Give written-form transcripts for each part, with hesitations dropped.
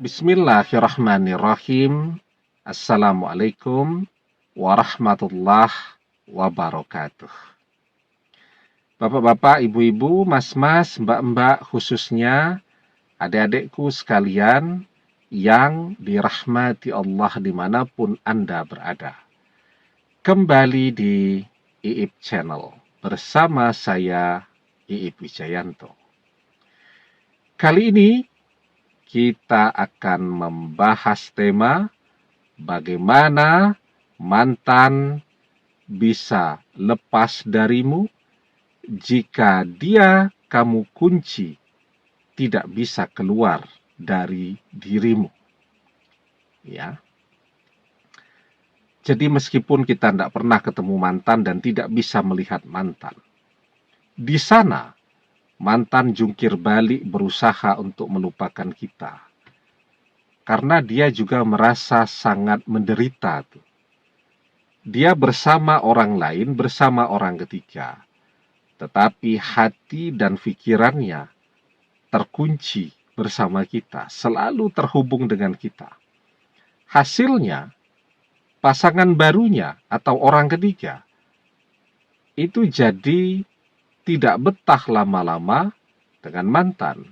Bismillahirrahmanirrahim. Assalamualaikum warahmatullahi wabarakatuh. Bapak-bapak, ibu-ibu, mas-mas, mbak-mbak, khususnya adik-adikku sekalian yang dirahmati Allah dimanapun Anda berada. Kembali di IIP Channel bersama saya, IIP Wijayanto. Kali ini kita akan membahas tema bagaimana mantan bisa lepas darimu jika dia kamu kunci tidak bisa keluar dari dirimu. Ya. Jadi meskipun kita tidak pernah ketemu mantan dan tidak bisa melihat mantan, di sana mantan jungkir balik berusaha untuk melupakan kita. Karena dia juga merasa sangat menderita. Dia bersama orang lain, bersama orang ketiga. Tetapi hati dan pikirannya terkunci bersama kita, selalu terhubung dengan kita. Hasilnya, pasangan barunya atau orang ketiga itu jadi tidak betah lama-lama dengan mantan.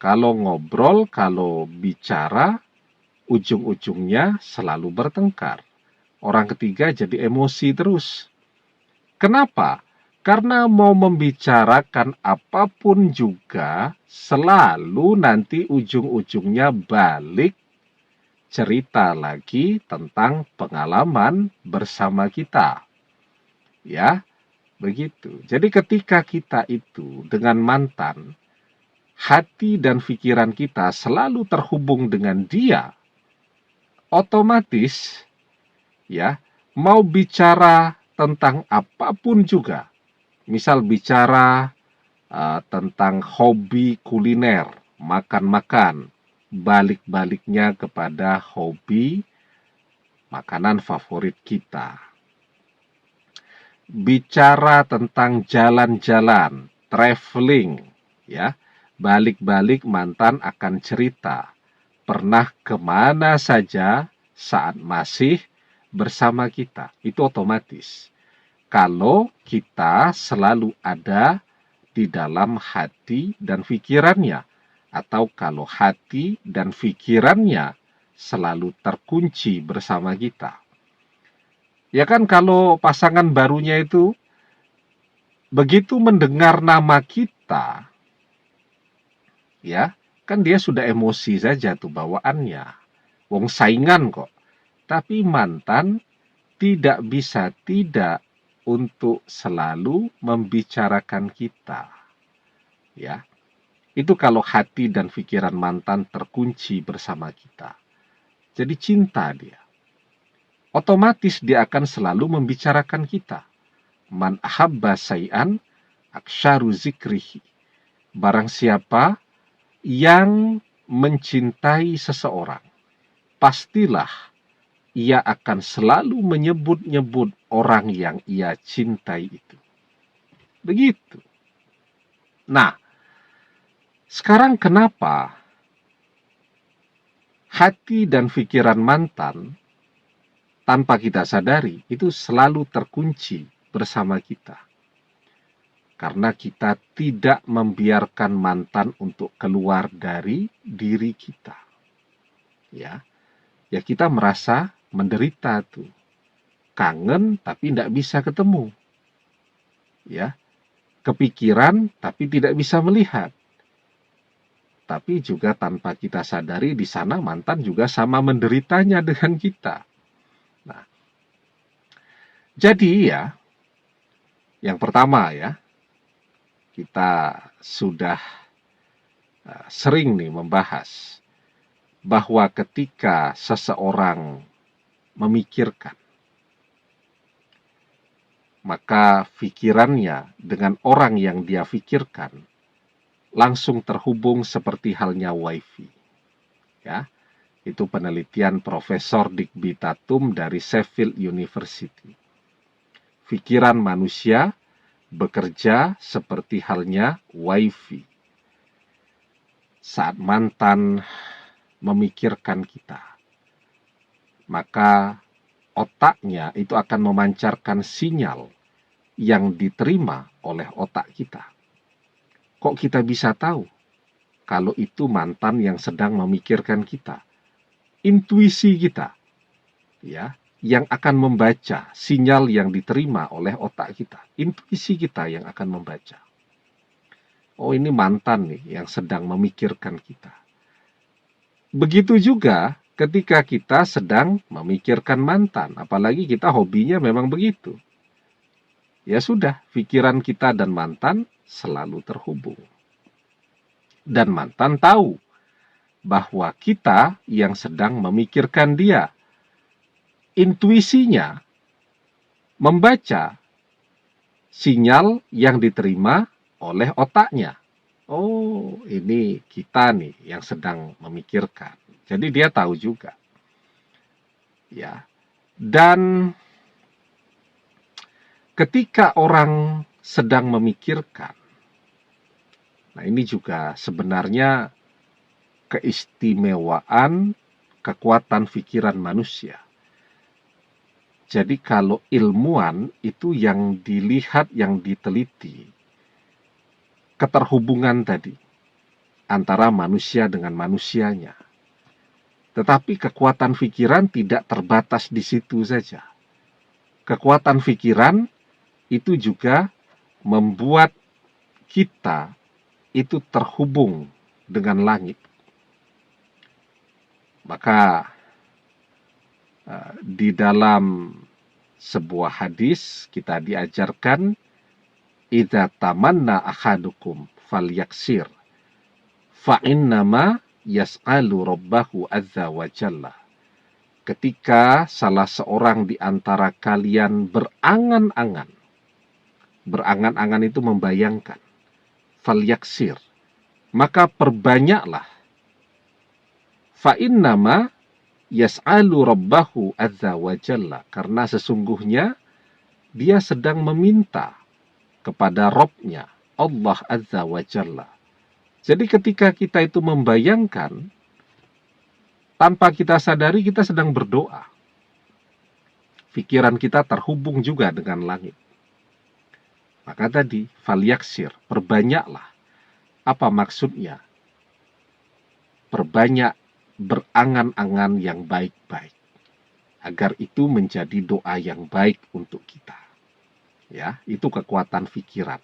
Kalau ngobrol, kalau bicara, ujung-ujungnya selalu bertengkar. Orang ketiga jadi emosi terus. Kenapa? Karena mau membicarakan apapun juga, selalu nanti ujung-ujungnya balik cerita lagi tentang pengalaman bersama kita. Ya, begitu. Jadi ketika kita itu dengan mantan, hati dan pikiran kita selalu terhubung dengan dia, otomatis ya, mau bicara tentang apapun juga, misal bicara tentang hobi kuliner, makan-makan, balik-baliknya kepada hobi makanan favorit kita. Bicara tentang jalan-jalan, traveling, ya, balik-balik mantan akan cerita pernah kemana saja saat masih bersama kita. Itu otomatis. Kalau kita selalu ada di dalam hati dan pikirannya, atau kalau hati dan pikirannya selalu terkunci bersama kita. Ya kan, kalau pasangan barunya itu begitu mendengar nama kita, ya, kan dia sudah emosi saja tuh bawaannya. Wong saingan kok. Tapi mantan tidak bisa tidak untuk selalu membicarakan kita. Ya. Itu kalau hati dan pikiran mantan terkunci bersama kita. Jadi cinta dia. Otomatis dia akan selalu membicarakan kita. Man ahabba say'an aksharu zikrihi. Barang siapa yang mencintai seseorang, pastilah ia akan selalu menyebut-nyebut orang yang ia cintai itu. Begitu. Nah, sekarang kenapa hati dan pikiran mantan tanpa kita sadari itu selalu terkunci bersama kita? Karena kita tidak membiarkan mantan untuk keluar dari diri kita. Ya kita merasa menderita tuh. Kangen tapi tidak bisa ketemu. Ya, kepikiran tapi tidak bisa melihat. Tapi juga tanpa kita sadari di sana mantan juga sama menderitanya dengan kita. Nah, jadi ya, yang pertama ya, kita sudah sering nih membahas bahwa ketika seseorang memikirkan, maka pikirannya dengan orang yang dia pikirkan langsung terhubung seperti halnya wifi. Ya, itu penelitian Profesor Digby Tatum dari Sheffield University. Pikiran manusia bekerja seperti halnya wifi. Saat mantan memikirkan kita, maka otaknya itu akan memancarkan sinyal yang diterima oleh otak kita. Kok kita bisa tahu kalau itu mantan yang sedang memikirkan kita? Intuisi kita, ya, yang akan membaca sinyal yang diterima oleh otak kita. Intuisi kita yang akan membaca. Oh, ini mantan nih yang sedang memikirkan kita. Begitu juga ketika kita sedang memikirkan mantan, apalagi kita hobinya memang begitu. Ya sudah, pikiran kita dan mantan selalu terhubung. Dan mantan tahu bahwa kita yang sedang memikirkan dia. Intuisinya membaca sinyal yang diterima oleh otaknya. Oh, ini kita nih yang sedang memikirkan. Jadi dia tahu juga. Ya. Dan ketika orang sedang memikirkan, nah ini juga sebenarnya keistimewaan kekuatan pikiran manusia. Jadi kalau ilmuwan itu yang dilihat, yang diteliti, keterhubungan tadi antara manusia dengan manusianya. Tetapi kekuatan pikiran tidak terbatas di situ saja. Kekuatan pikiran itu juga membuat kita itu terhubung dengan langit. Maka di dalam sebuah hadis kita diajarkan, idza tamanna ahadukum falyaksir fa innama yas'alu rabbahu azza wa jalla. Ketika salah seorang di antara kalian berangan-angan itu membayangkan, falyaksir, maka perbanyaklah, fa innama yas'alu rabbahu azza wa jalla, karena sesungguhnya dia sedang meminta kepada Rabb-nya, Allah azza wa jalla. Jadi ketika kita itu membayangkan, tanpa kita sadari kita sedang berdoa. Pikiran kita terhubung juga dengan langit. Maka tadi, falyaksir, perbanyaklah. Apa maksudnya? Perbanyak berangan-angan yang baik-baik, agar itu menjadi doa yang baik untuk kita. Ya, itu kekuatan pikiran.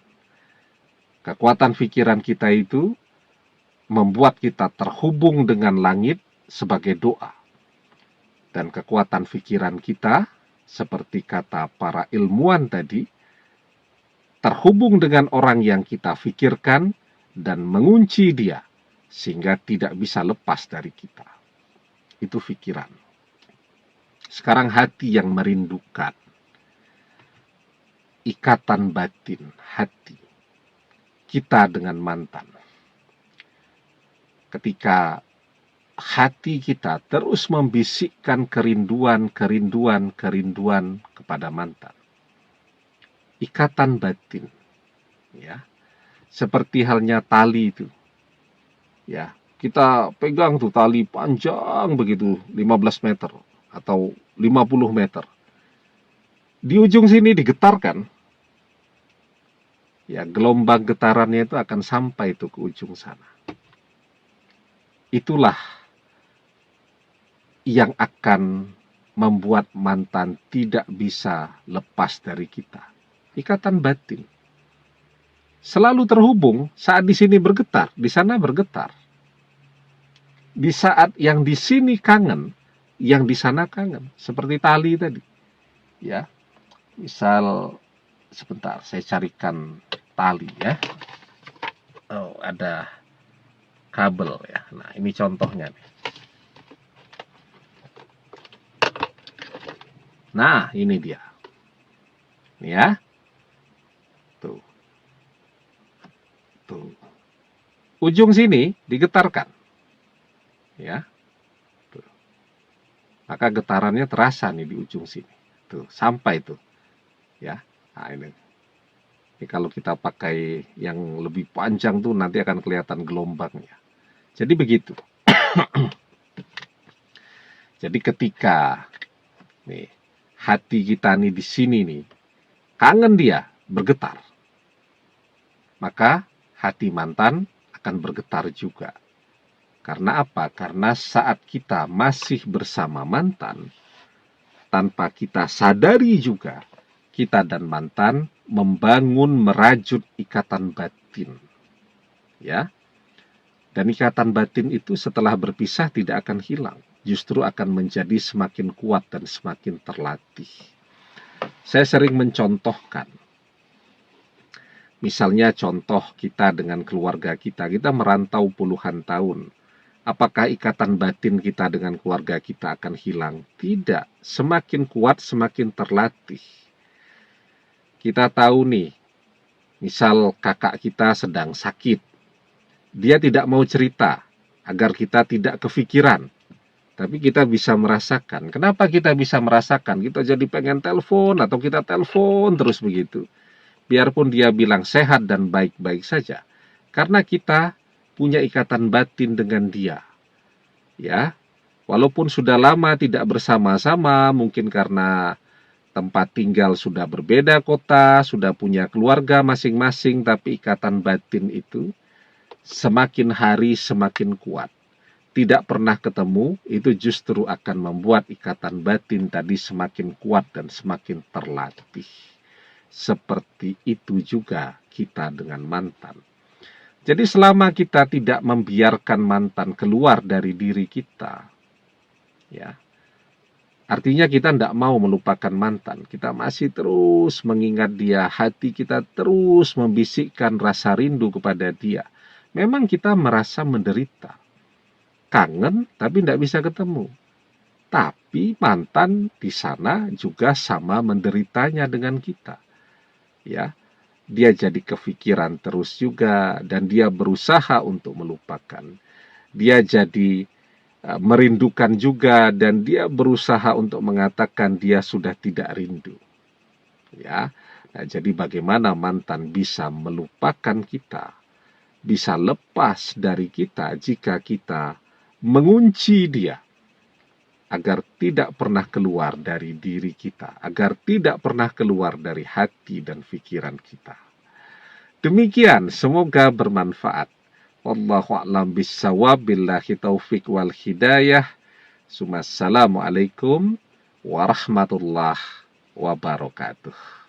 Kekuatan pikiran kita itu membuat kita terhubung dengan langit sebagai doa. Dan kekuatan pikiran kita, seperti kata para ilmuwan tadi, terhubung dengan orang yang kita pikirkan dan mengunci dia, sehingga tidak bisa lepas dari kita. Itu pikiran. Sekarang hati yang merindukan. Ikatan batin hati kita dengan mantan. Ketika hati kita terus membisikkan kerinduan kepada mantan. Ikatan batin. Ya. Seperti halnya tali itu. Ya, kita pegang tuh tali panjang begitu, 15 meter atau 50 meter. Di ujung sini digetarkan. Ya, gelombang getarannya itu akan sampai tuh ke ujung sana. Itulah yang akan membuat mantan tidak bisa lepas dari kita. Ikatan batin. Selalu terhubung, saat di sini bergetar, di sana bergetar. Di saat yang di sini kangen, yang di sana kangen, seperti tali tadi. Ya. Misal sebentar saya carikan tali ya. Oh, ada kabel ya. Nah, ini contohnya nih. Nah, ini dia. Ini ya. Tuh. Ujung sini digetarkan. Ya. Tuh. Maka getarannya terasa nih di ujung sini. Tuh, sampai tuh. Ya. Nah, ini. Ini kalau kita pakai yang lebih panjang tuh nanti akan kelihatan gelombangnya. Jadi begitu. Jadi ketika nih hati kita nih di sini nih kangen dia, bergetar, maka hati mantan akan bergetar juga. Karena apa? Karena saat kita masih bersama mantan, tanpa kita sadari juga, kita dan mantan membangun merajut ikatan batin. Ya. Dan ikatan batin itu setelah berpisah tidak akan hilang, justru akan menjadi semakin kuat dan semakin terlatih. Saya sering mencontohkan, misalnya contoh kita dengan keluarga kita merantau puluhan tahun. Apakah ikatan batin kita dengan keluarga kita akan hilang? Tidak. Semakin kuat, semakin terlatih. Kita tahu nih, misal kakak kita sedang sakit. Dia tidak mau cerita, agar kita tidak kefikiran. Tapi kita bisa merasakan. Kenapa kita bisa merasakan? Kita jadi pengen telepon, atau kita telepon terus begitu. Biarpun dia bilang sehat dan baik-baik saja. Karena kita punya ikatan batin dengan dia. Ya, walaupun sudah lama tidak bersama-sama, mungkin karena tempat tinggal sudah berbeda kota, sudah punya keluarga masing-masing, tapi ikatan batin itu semakin hari semakin kuat. Tidak pernah ketemu, itu justru akan membuat ikatan batin tadi semakin kuat dan semakin terlatih. Seperti itu juga kita dengan mantan. Jadi selama kita tidak membiarkan mantan keluar dari diri kita, ya, artinya kita tidak mau melupakan mantan. Kita masih terus mengingat dia, hati kita terus membisikkan rasa rindu kepada dia. Memang kita merasa menderita, kangen tapi tidak bisa ketemu. Tapi mantan di sana juga sama menderitanya dengan kita, ya. Dia jadi kefikiran terus juga, dan dia berusaha untuk melupakan. Dia jadi merindukan juga, dan dia berusaha untuk mengatakan dia sudah tidak rindu. Ya, nah, jadi bagaimana mantan bisa melupakan kita, bisa lepas dari kita jika kita mengunci dia, agar tidak pernah keluar dari diri kita, agar tidak pernah keluar dari hati dan pikiran kita. Demikian, semoga bermanfaat. Wallahu a'lam bissawab, billahi taufik wal hidayah. Assalamualaikum warahmatullahi wabarakatuh.